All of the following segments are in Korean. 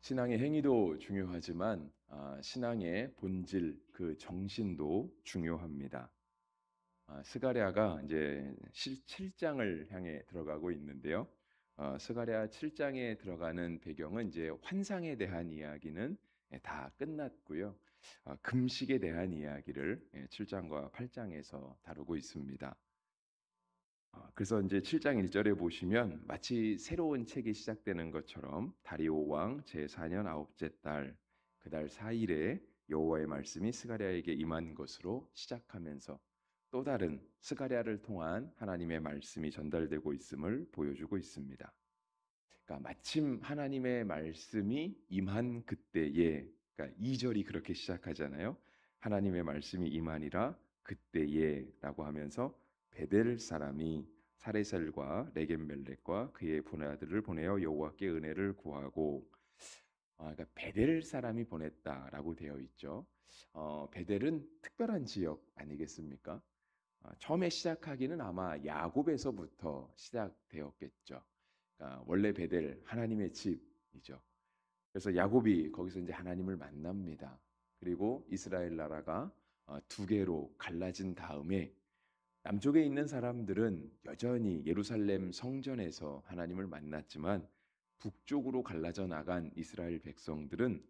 신앙의 행위도 중요하지만 신앙의 본질 그 정신도 중요합니다. 스가랴가 이제 7장을 향해 들어가고 있는데요. 스가랴 7장에 들어가는 배경은 이제 환상에 대한 이야기는 다 끝났고요. 금식에 대한 이야기를 7장과 8장에서 다루고 있습니다. 그래서 이제 7장 1절에 보시면 마치 새로운 책이 시작되는 것처럼 다리오 왕 제4년 아홉째 달 그 달 4일에 여호와의 말씀이 스가랴에게 임한 것으로 시작하면서 또 다른 스가랴를 통한 하나님의 말씀이 전달되고 있음을 보여주고 있습니다. 그러니까 마침 하나님의 말씀이 임한 그때에, 그러니까 2절이 그렇게 시작하잖아요. 하나님의 말씀이 임하니라 그때에라고 하면서 베델 사람이 사레셀과 레겜멜렉과 그의 부하들을 보내어 여호와께 은혜를 구하고, 그러니까 베델 사람이 보냈다라고 되어 있죠. 베델은 특별한 지역 아니겠습니까? 처음에 시작하기는 아마 야곱에서부터 시작되었겠죠. 그러니까 원래 베델 하나님의 집이죠. 그래서 야곱이 거기서 이제 하나님을 만납니다. 그리고 이스라엘 나라가 두 개로 갈라진 다음에 남쪽에 있는 사람들은 여전히 예루살렘 성전에서 하나님을 만났지만 북쪽으로 갈라져 나간 이스라엘 백성들은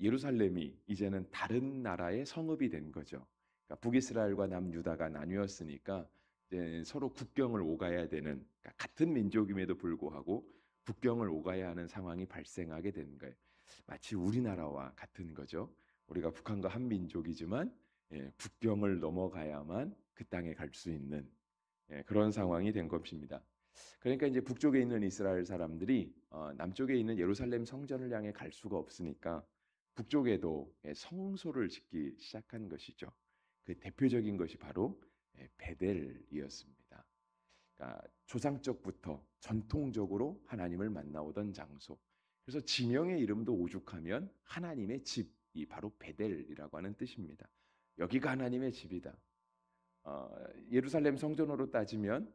예루살렘이 이제는 다른 나라의 성읍이 된 거죠. 그러니까 북이스라엘과 남유다가 나뉘었으니까 이제 서로 국경을 오가야 되는, 그러니까 같은 민족임에도 불구하고 국경을 오가야 하는 상황이 발생하게 된 거예요. 마치 우리나라와 같은 거죠. 우리가 북한과 한 민족이지만 국경을 넘어가야만 그 땅에 갈 수 있는 그런 상황이 된 것입니다. 그러니까 이제 북쪽에 있는 이스라엘 사람들이 남쪽에 있는 예루살렘 성전을 향해 갈 수가 없으니까 북쪽에도 성소를 짓기 시작한 것이죠. 그 대표적인 것이 바로 베델이었습니다. 그러니까 조상적부터 전통적으로 하나님을 만나오던 장소. 그래서 지명의 이름도 오죽하면 하나님의 집이 바로 베델이라고 하는 뜻입니다. 여기가 하나님의 집이다. 예루살렘 성전으로 따지면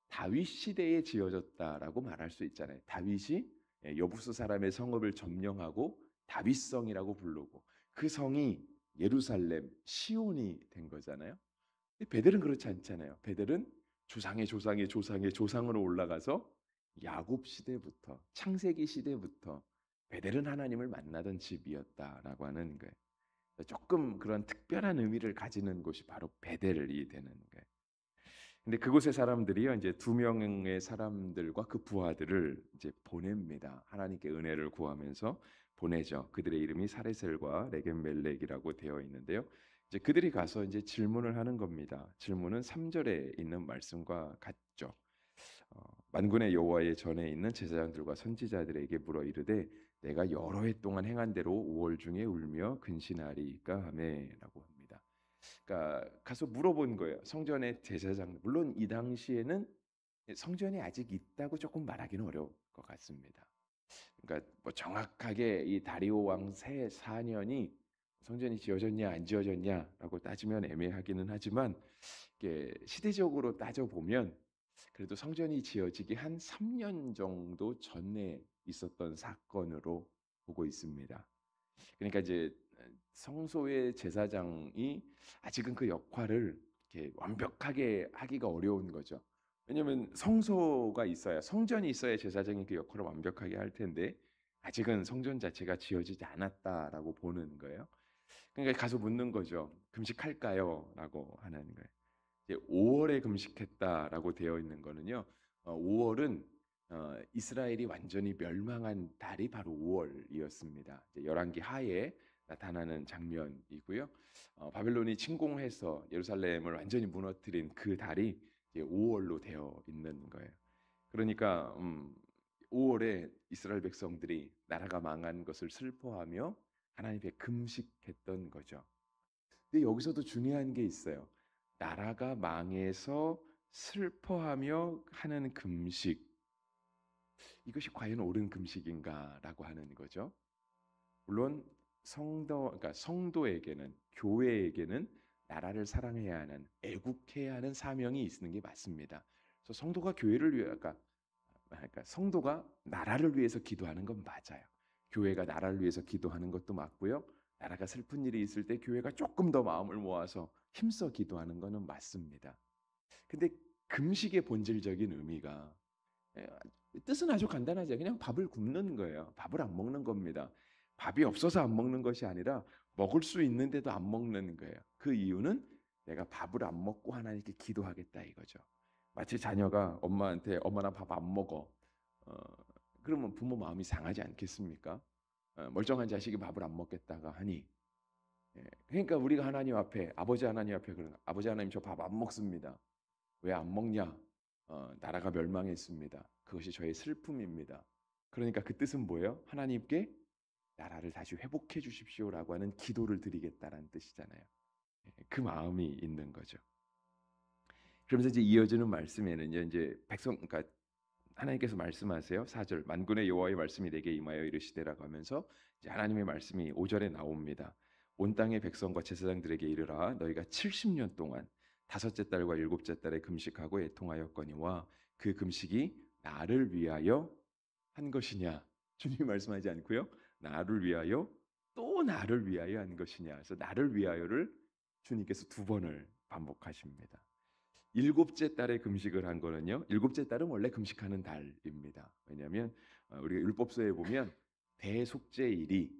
다윗 시대에 지어졌다라고 말할 수 있잖아요. 다윗이 여부스 사람의 성읍을 점령하고 다윗성이라고 부르고 그 성이 예루살렘 시온이 된 거잖아요. 베델은 그렇지 않잖아요. 베델은 조상의 조상의 조상의 조상으로 올라가서 야곱 시대부터 창세기 시대부터 베델은 하나님을 만나던 집이었다라고 하는 거예요. 조금 그런 특별한 의미를 가지는 곳이 바로 베델이 되는 거예요. 근데 그곳의 사람들이요, 이제 두 명의 사람들과 그 부하들을 이제 보냅니다. 하나님께 은혜를 구하면서 보내죠. 그들의 이름이 사레셀과 레겜멜렉이라고 되어 있는데요. 이제 그들이 가서 이제 질문을 하는 겁니다. 질문은 3절에 있는 말씀과 같죠. 만군의 여호와의 전에 있는 제사장들과 선지자들에게 물어 이르되 내가 여러 해 동안 행한 대로 5월 중에 울며 근신하리까 하매라고 합니다. 그러니까 가서 물어본 거예요. 성전의 제사장, 물론 이 당시에는 성전이 아직 있다고 조금 말하기는 어려울 것 같습니다. 그러니까 뭐 정확하게 이 다리오 왕 새 4년이 성전이 지어졌냐 안 지어졌냐라고 따지면 애매하기는 하지만 이게 시대적으로 따져 보면 그래도 성전이 지어지기 한 3년 정도 전에 있었던 사건으로 보고 있습니다. 그러니까 이제 성소의 제사장이 아직은 그 역할을 이렇게 완벽하게 하기가 어려운 거죠. 왜냐하면 성소가 있어야, 성전이 있어야 제사장이 그 역할을 완벽하게 할 텐데 아직은 성전 자체가 지어지지 않았다라고 보는 거예요. 그러니까 가서 묻는 거죠. 금식할까요? 라고 하는 거예요. 이제 5월에 금식했다라고 되어 있는 거는요. 5월은 이스라엘이 완전히 멸망한 달이 바로 5월이었습니다. 열왕기 하에 나타나는 장면이고요. 바벨론이 침공해서 예루살렘을 완전히 무너뜨린 그 달이 이제 5월로 되어 있는 거예요. 그러니까 5월에 이스라엘 백성들이 나라가 망한 것을 슬퍼하며 하나님께 금식했던 거죠. 근데 여기서도 중요한 게 있어요. 나라가 망해서 슬퍼하며 하는 금식. 이것이 과연 옳은 금식인가라고 하는 거죠. 물론 그러니까 성도에게는, 교회에게는 나라를 사랑해야 하는, 애국해야 하는 사명이 있는 게 맞습니다. 그래서 성도가 교회를 위해, 그러니까 성도가 나라를 위해서 기도하는 건 맞아요. 교회가 나라를 위해서 기도하는 것도 맞고요. 나라가 슬픈 일이 있을 때 교회가 조금 더 마음을 모아서 힘써 기도하는 것은 맞습니다. 근데 금식의 본질적인 의미가 예, 뜻은 아주 간단하죠. 그냥 밥을 굶는 거예요. 밥을 안 먹는 겁니다. 밥이 없어서 안 먹는 것이 아니라 먹을 수 있는데도 안 먹는 거예요. 그 이유는 내가 밥을 안 먹고 하나님께 기도하겠다 이거죠. 마치 자녀가 엄마한테 엄마 나 밥 안 먹어. 어, 그러면 부모 마음이 상하지 않겠습니까? 멀쩡한 자식이 밥을 안 먹겠다가 하니 그러니까 우리가 하나님 앞에 아버지 하나님 앞에 그런 아버지 하나님 저 밥 안 먹습니다. 왜 안 먹냐? 나라가 멸망했습니다. 그것이 저의 슬픔입니다. 그러니까 그 뜻은 뭐예요? 하나님께 나라를 다시 회복해 주십시오라고 하는 기도를 드리겠다라는 뜻이잖아요. 그 마음이 있는 거죠. 그러면서 이제 이어지는 말씀에는요, 이제 그러니까 하나님께서 말씀하세요. 4절 만군의 여호와의 말씀이 내게 임하여 이르시되라고 하면서 이제 하나님의 말씀이 5절에 나옵니다. 온 땅의 백성과 제사장들에게 이르라 너희가 70년 동안 다섯째 달과 일곱째 달에 금식하고 애통하였거니와 그 금식이 나를 위하여 한 것이냐? 주님이 말씀하지 않고요. 나를 위하여 또 나를 위하여 한 것이냐. 그래서 나를 위하여를 주님께서 두 번을 반복하십니다. 일곱째 달에 금식을 한 거는요. 일곱째 달은 원래 금식하는 달입니다. 왜냐하면 우리가 율법서에 보면 대속죄일이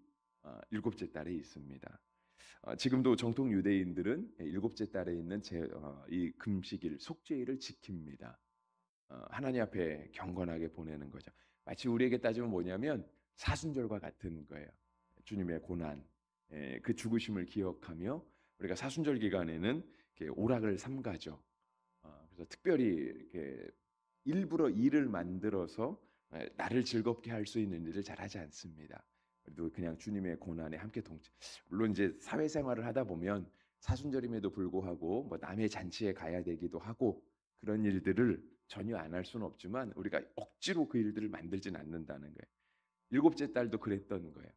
일곱째 달에 있습니다. 지금도 정통 유대인들은 일곱째 달에 있는 이 금식일 속죄일을 지킵니다. 하나님 앞에 경건하게 보내는 거죠. 마치 우리에게 따지면 뭐냐면 사순절과 같은 거예요. 주님의 고난, 그 죽으심을 기억하며 우리가 사순절 기간에는 이렇게 오락을 삼가죠. 그래서 특별히 이렇게 일부러 일을 만들어서 나를 즐겁게 할 수 있는 일을 잘 하지 않습니다. 그래도 그냥 주님의 고난에 함께 물론 이제 사회생활을 하다 보면 사순절임에도 불구하고 뭐 남의 잔치에 가야 되기도 하고 그런 일들을 전혀 안 할 수는 없지만 우리가 억지로 그 일들을 만들진 않는다는 거예요. 일곱째 달도 그랬던 거예요.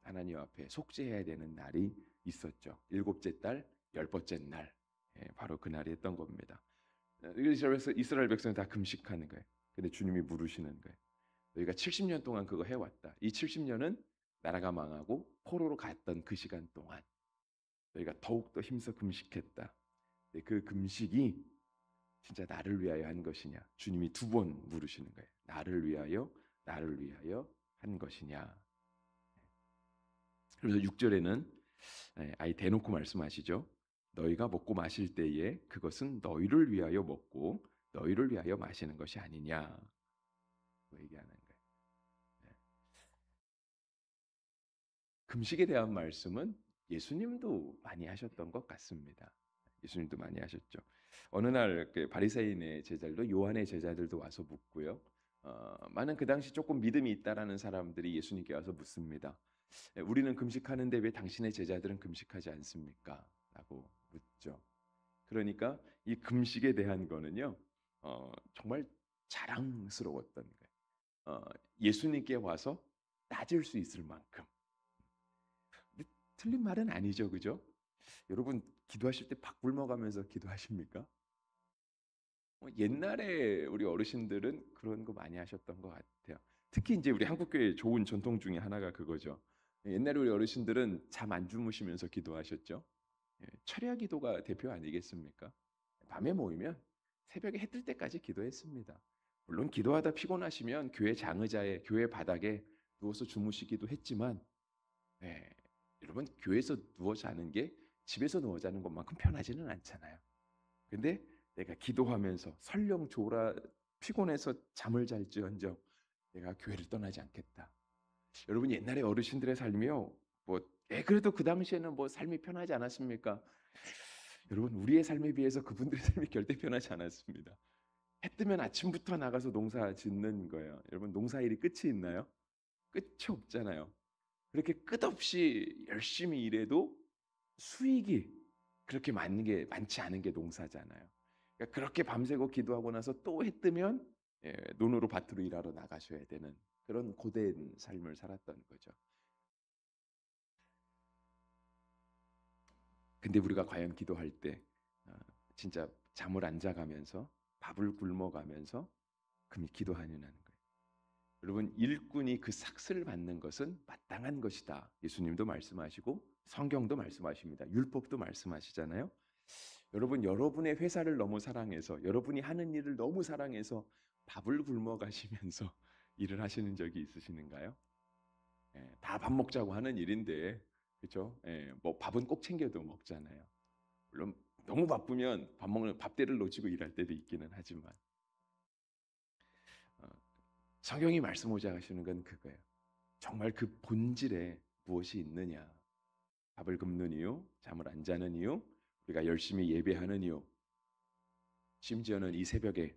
하나님 앞에 속죄해야 되는 날이 있었죠. 일곱째 달, 열 번째 날, 바로 그 날이 했던 겁니다. 이스라엘 백성이 다 금식하는 거예요. 근데 주님이 물으시는 거예요. 너희가 70년 동안 그거 해왔다. 이 70년은 나라가 망하고 포로로 갔던 그 시간 동안 너희가 더욱더 힘써 금식했다. 그 금식이 진짜 나를 위하여 한 것이냐? 주님이 두 번 물으시는 거예요. 나를 위하여 한 것이냐? 그래서 6절에는 아예 대놓고 말씀하시죠. 너희가 먹고 마실 때에 그것은 너희를 위하여 먹고 너희를 위하여 마시는 것이 아니냐. 얘기하는 거예요. 금식에 대한 말씀은 예수님도 많이 하셨던 것 같습니다. 예수님도 많이 하셨죠. 어느 날 바리새인의 제자들도 요한의 제자들도 와서 묻고요. 많은 그 당시 조금 믿음이 있다라는 사람들이 예수님께 와서 묻습니다. 우리는 금식하는데 왜 당신의 제자들은 금식하지 않습니까? 라고 묻죠. 그러니까 이 금식에 대한 거는요. 정말 자랑스러웠던 거예요. 예수님께 와서 따질 수 있을 만큼. 틀린 말은 아니죠, 그죠? 여러분 기도하실 때 밥 굶어가면서 기도하십니까? 옛날에 우리 어르신들은 그런 거 많이 하셨던 것 같아요. 특히 이제 우리 한국교회 좋은 전통 중에 하나가 그거죠. 옛날에 우리 어르신들은 잠 안 주무시면서 기도하셨죠. 철야 기도가 대표 아니겠습니까? 밤에 모이면 새벽에 해 뜰 때까지 기도했습니다. 물론 기도하다 피곤하시면 교회 장의자의 교회 바닥에 누워서 주무시기도 했지만 네, 여러분 교회에서 누워 자는 게 집에서 누워 자는 것만큼 편하지는 않잖아요. 근데 내가 기도하면서 설령 졸아 피곤해서 잠을 잘지언정 내가 교회를 떠나지 않겠다. 여러분 옛날에 어르신들의 삶이요. 그래도 그 당시에는 삶이 편하지 않았습니까? 여러분 우리의 삶에 비해서 그분들의 삶이 절대 편하지 않았습니다. 해 뜨면 아침부터 나가서 농사 짓는 거예요. 여러분 농사일이 끝이 있나요? 끝이 없잖아요. 그렇게 끝없이 열심히 일해도 수익이 그렇게 많지 않은 게 농사잖아요. 그러니까 그렇게 밤새고 기도하고 나서 또 해 뜨면 논으로 밭으로 일하러 나가셔야 되는 그런 고된 삶을 살았던 거죠. 근데 우리가 과연 기도할 때 진짜 잠을 안 자가면서 밥을 굶어가면서 기도하느냐는 거예요. 여러분, 일꾼이 그 삭슬 받는 것은 마땅한 것이다. 예수님도 말씀하시고 성경도 말씀하십니다. 율법도 말씀하시잖아요. 여러분, 여러분의 회사를 너무 사랑해서, 여러분이 하는 일을 너무 사랑해서 밥을 굶어 가시면서 일을 하시는 적이 있으시는가요? 예, 다 밥 먹자고 하는 일인데, 그렇죠? 예, 뭐 밥은 꼭 챙겨도 먹잖아요. 물론 너무 바쁘면 밥 먹는 밥대를 놓치고 일할 때도 있기는 하지만, 어, 성경이 말씀하고자 하시는 건 그거예요. 정말 그 본질에 무엇이 있느냐? 밥을 굶는 이유, 잠을 안 자는 이유, 우리가 열심히 예배하는 이유, 심지어는 이 새벽에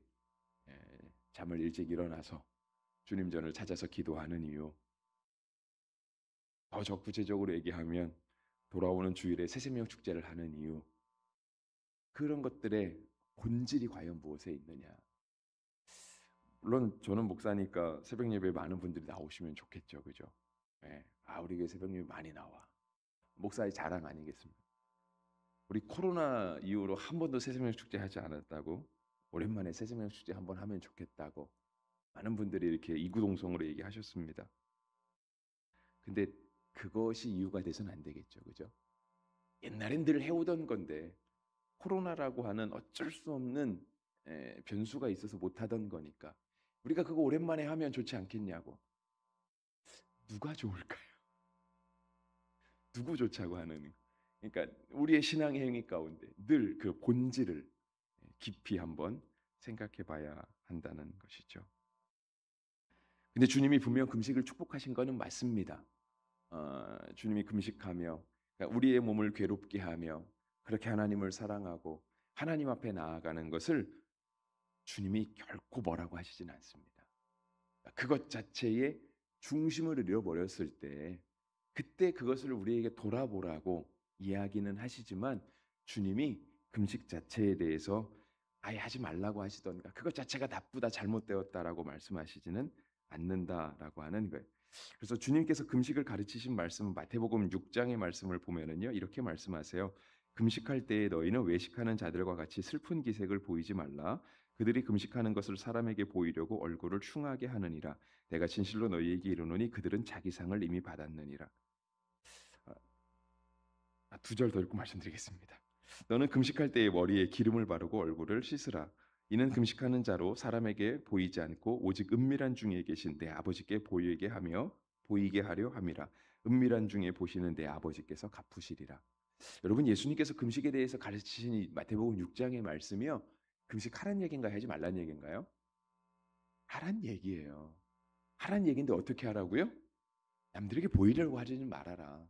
잠을 일찍 일어나서 주님 전을 찾아서 기도하는 이유, 더 적구체적으로 얘기하면 돌아오는 주일에 새생명 축제를 하는 이유, 그런 것들의 본질이 과연 무엇에 있느냐? 물론 저는 목사니까 새벽 예배에 많은 분들이 나오시면 좋겠죠, 그죠? 예, 우리 교회 새벽 예배 많이 나와. 목사의 자랑 아니겠습니까? 우리 코로나 이후로 한 번도 새생명 축제 하지 않았다고, 오랜만에 새생명 축제 한번 하면 좋겠다고 많은 분들이 이렇게 이구동성으로 얘기하셨습니다. 근데 그것이 이유가 돼서는 안 되겠죠, 그죠? 옛날엔 늘 해오던 건데 코로나라고 하는 어쩔 수 없는 변수가 있어서 못하던 거니까 우리가 그거 오랜만에 하면 좋지 않겠냐고. 누가 좋을까요? 누구 좋자고 하는. 그러니까 우리의 신앙의 행위 가운데 늘 그 본질을 깊이 한번 생각해 봐야 한다는 것이죠. 근데 주님이 분명 금식을 축복하신 거는 맞습니다. 주님이 금식하며, 그러니까 우리의 몸을 괴롭게 하며 그렇게 하나님을 사랑하고 하나님 앞에 나아가는 것을 주님이 결코 뭐라고 하시진 않습니다. 그것 자체에 중심을 잃어버렸을 때 그때 그것을 우리에게 돌아보라고 이야기는 하시지만, 주님이 금식 자체에 대해서 아예 하지 말라고 하시던가 그것 자체가 나쁘다 잘못되었다라고 말씀하시지는 않는다라고 하는 거예요. 그래서 주님께서 금식을 가르치신 말씀은 마태복음 6장의 말씀을 보면은요, 이렇게 말씀하세요. 금식할 때에 너희는 외식하는 자들과 같이 슬픈 기색을 보이지 말라. 그들이 금식하는 것을 사람에게 보이려고 얼굴을 흉하게 하느니라. 내가 진실로 너희에게 이르노니 그들은 자기 상을 이미 받았느니라. 두 절 더 읽고 말씀드리겠습니다. 너는 금식할 때에 머리에 기름을 바르고 얼굴을 씻으라. 이는 금식하는 자로 사람에게 보이지 않고 오직 은밀한 중에 계신 내 아버지께 보이게 하려 함이라. 은밀한 중에 보시는 내 아버지께서 갚으시리라. 여러분, 예수님께서 금식에 대해서 가르치신 이 마태복음 6장의 말씀이요, 금식하란 얘기인가요? 하지 말란 얘기인가요? 하란 얘기예요. 하란 얘기인데 어떻게 하라고요? 남들에게 보이려고 하지는 말아라.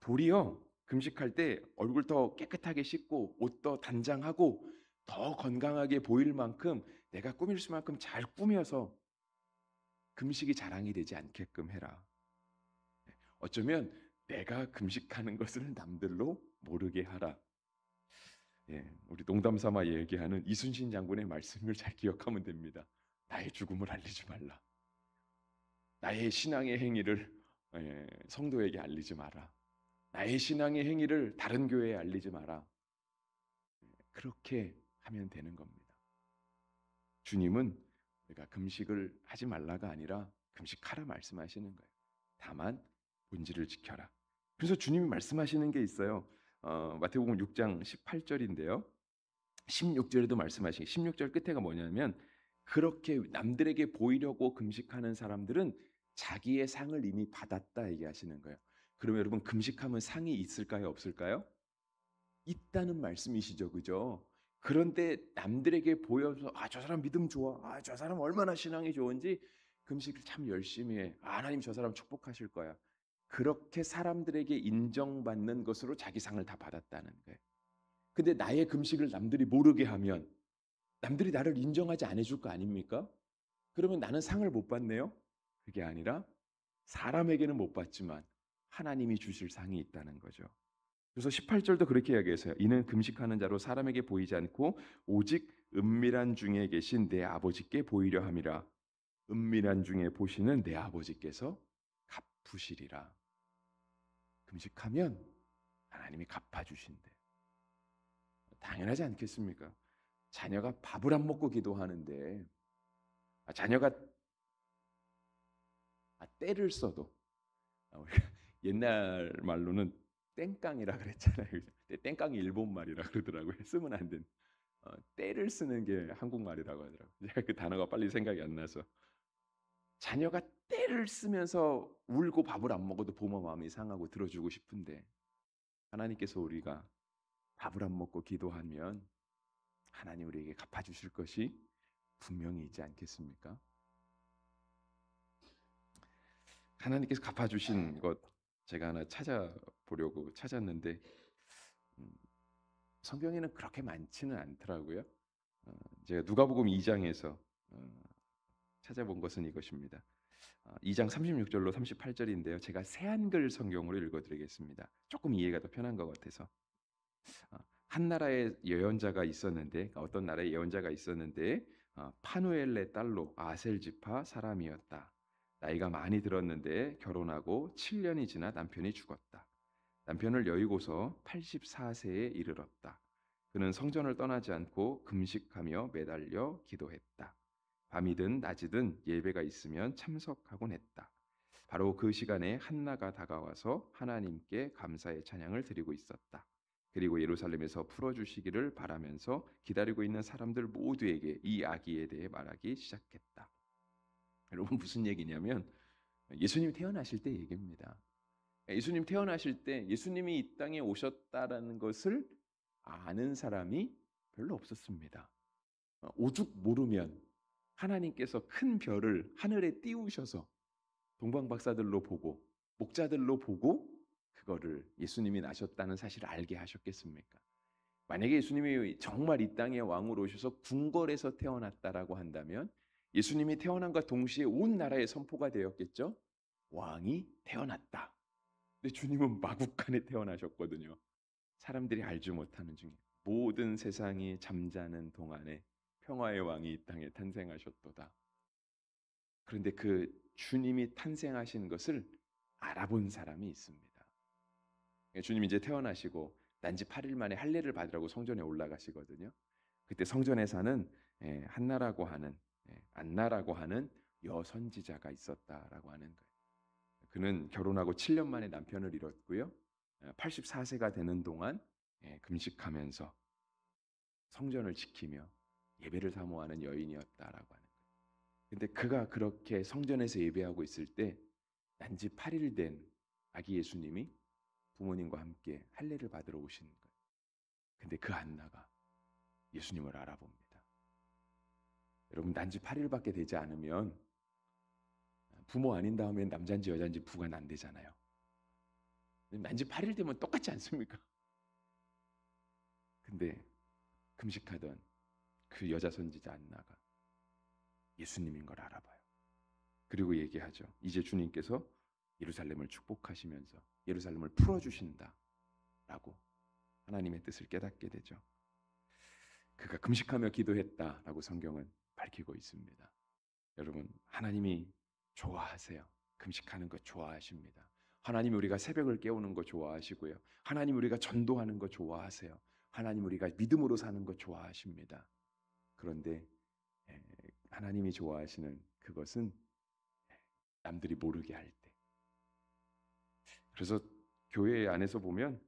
도리어 금식할 때 얼굴 더 깨끗하게 씻고 옷 더 단장하고 더 건강하게 보일 만큼 내가 꾸밀 수만큼 잘 꾸며서 금식이 자랑이 되지 않게끔 해라. 어쩌면 내가 금식하는 것을 남들로 모르게 하라. 예, 우리 농담 삼아 얘기하는 이순신 장군의 말씀을 잘 기억하면 됩니다. 나의 죽음을 알리지 말라. 나의 신앙의 행위를 성도에게 알리지 마라. 나의 신앙의 행위를 다른 교회에 알리지 마라. 그렇게 하면 되는 겁니다. 주님은 우리가 금식을 하지 말라가 아니라 금식하라 말씀하시는 거예요. 다만 본질을 지켜라. 그래서 주님이 말씀하시는 게 있어요. 마태복음 6장 18절인데요. 16절에도 말씀하시기, 16절 끝에가 뭐냐면, 그렇게 남들에게 보이려고 금식하는 사람들은 자기의 상을 이미 받았다 얘기하시는 거예요. 그러면 여러분, 금식하면 상이 있을까요, 없을까요? 있다는 말씀이시죠, 그죠? 그런데 남들에게 보여서 저 사람 믿음 좋아, 저 사람 얼마나 신앙이 좋은지 금식을 참 열심히 해, 하나님 저 사람 축복하실 거야, 그렇게 사람들에게 인정받는 것으로 자기 상을 다 받았다는 거예요. 근데 나의 금식을 남들이 모르게 하면 남들이 나를 인정하지 않아 줄 거 아닙니까? 그러면 나는 상을 못 받네요? 그게 아니라 사람에게는 못 받지만 하나님이 주실 상이 있다는 거죠. 그래서 18절도 그렇게 이야기했어요. 이는 금식하는 자로 사람에게 보이지 않고 오직 은밀한 중에 계신 내 아버지께 보이려 함이라. 은밀한 중에 보시는 내 아버지께서 갚으시리라. 금식하면 하나님이 갚아주신대. 당연하지 않겠습니까? 자녀가 밥을 안 먹고 기도하는데, 자녀가 때를 써도 우리가 옛날 말로는 땡깡이라 그랬잖아요. 근데 땡깡이 일본 말이라 그러더라고요. 쓰면 안 되는. 때를 쓰는 게 한국말이라고 하더라고요. 제가 그 단어가 빨리 생각이 안 나서. 자녀가 때를 쓰면서 울고 밥을 안 먹어도 부모 마음이 상하고 들어주고 싶은데 하나님께서 우리가 밥을 안 먹고 기도하면 하나님 우리에게 갚아주실 것이 분명히 있지 않겠습니까? 하나님께서 갚아주신 것 제가 하나 찾아보려고 찾았는데 음, 성경에는 그렇게 많지는 않더라고요. 제가 누가복음 2장에서 찾아본 것은 이것입니다. 2장 36절로 38절인데요. 제가 새한글 성경으로 읽어드리겠습니다. 조금 이해가 더 편한 것 같아서. 한 나라에 예언자가 있었는데 어떤 나라에 예언자가 있었는데 파누엘의 딸로 아셀지파 사람이었다. 나이가 많이 들었는데 결혼하고 7년이 지나 남편이 죽었다. 남편을 여의고서 84세에 이르렀다. 그는 성전을 떠나지 않고 금식하며 매달려 기도했다. 밤이든 낮이든 예배가 있으면 참석하곤 했다. 바로 그 시간에 한나가 다가와서 하나님께 감사의 찬양을 드리고 있었다. 그리고 예루살렘에서 풀어주시기를 바라면서 기다리고 있는 사람들 모두에게 이 아기에 대해 말하기 시작했다. 여러분 무슨 얘기냐면 예수님이 태어나실 때 얘기입니다. 예수님 태어나실 때 예수님이 이 땅에 오셨다라는 것을 아는 사람이 별로 없었습니다. 오죽 모르면 하나님께서 큰 별을 하늘에 띄우셔서 동방 박사들로 보고 목자들로 보고 그거를 예수님이 나셨다는 사실을 알게 하셨겠습니까? 만약에 예수님이 정말 이 땅에 왕으로 오셔서 궁궐에서 태어났다라고 한다면 예수님이 태어난과 동시에 온 나라에 선포가 되었겠죠. 왕이 태어났다. 근데 주님은 마국간에 태어나셨거든요. 사람들이 알지 못하는 중에 모든 세상이 잠자는 동안에 평화의 왕이 이 땅에 탄생하셨도다. 그런데 그 주님이 탄생하신 것을 알아본 사람이 있습니다. 주님이 이제 태어나시고 난지 8일 만에 할례를 받으라고 성전에 올라가시거든요. 그때 성전에 사는 한나라고 하는 안나라고 하는 여선지자가 있었다라고 하는 거예요. 그는 결혼하고 7년 만에 남편을 잃었고요. 84세가 되는 동안 금식하면서 성전을 지키며 예배를 사모하는 여인이었다라고 하는 거예요. 근데 그가 그렇게 성전에서 예배하고 있을 때 난지 8일 된 아기 예수님이 부모님과 함께 할례를 받으러 오신 거예요. 근데 그 안나가 예수님을 알아봅니다. 여러분 난지 8일밖에 되지 않으면 부모 아닌 다음엔 남자인지 여자인지 부관 안 되잖아요. 난지 8일 되면 똑같지 않습니까? 근데 금식하던 그 여자 선지자 안나가 예수님인 걸 알아봐요. 그리고 얘기하죠. 이제 주님께서 예루살렘을 축복하시면서 예루살렘을 풀어주신다 라고 하나님의 뜻을 깨닫게 되죠. 그가 금식하며 기도했다라고 성경은 밝히고 있습니다. 여러분 하나님이 좋아하세요. 금식하는 거 좋아하십니다. 하나님 우리가 새벽을 깨우는 거 좋아하시고요. 하나님 우리가 전도하는 거 좋아하세요. 하나님 우리가 믿음으로 사는 거 좋아하십니다. 그런데 하나님이 좋아하시는 그것은 남들이 모르게 할 때. 그래서 교회 안에서 보면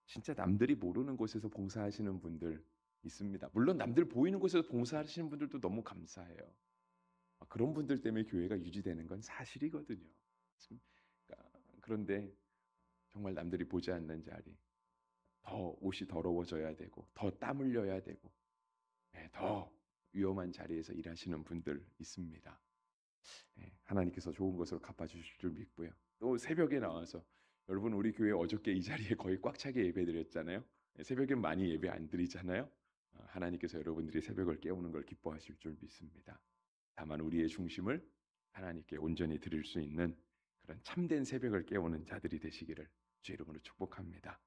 진짜 남들이 모르는 곳에서 봉사하시는 분들 있습니다. 물론 남들 보이는 곳에서 봉사하시는 분들도 너무 감사해요. 그런 분들 때문에 교회가 유지되는 건 사실이거든요. 그런데 정말 남들이 보지 않는 자리, 더 옷이 더러워져야 되고 더 땀 흘려야 되고 더 위험한 자리에서 일하시는 분들 있습니다. 하나님께서 좋은 것으로 갚아주실 줄 믿고요. 또 새벽에 나와서 여러분 우리 교회 어저께 이 자리에 거의 꽉 차게 예배드렸잖아요. 새벽엔 많이 예배 안 드리잖아요. 하나님께서 여러분들이 새벽을 깨우는 걸 기뻐하실 줄 믿습니다. 다만 우리의 중심을 하나님께 온전히 드릴 수 있는 그런 참된 새벽을 깨우는 자들이 되시기를 주의 이름으로 축복합니다.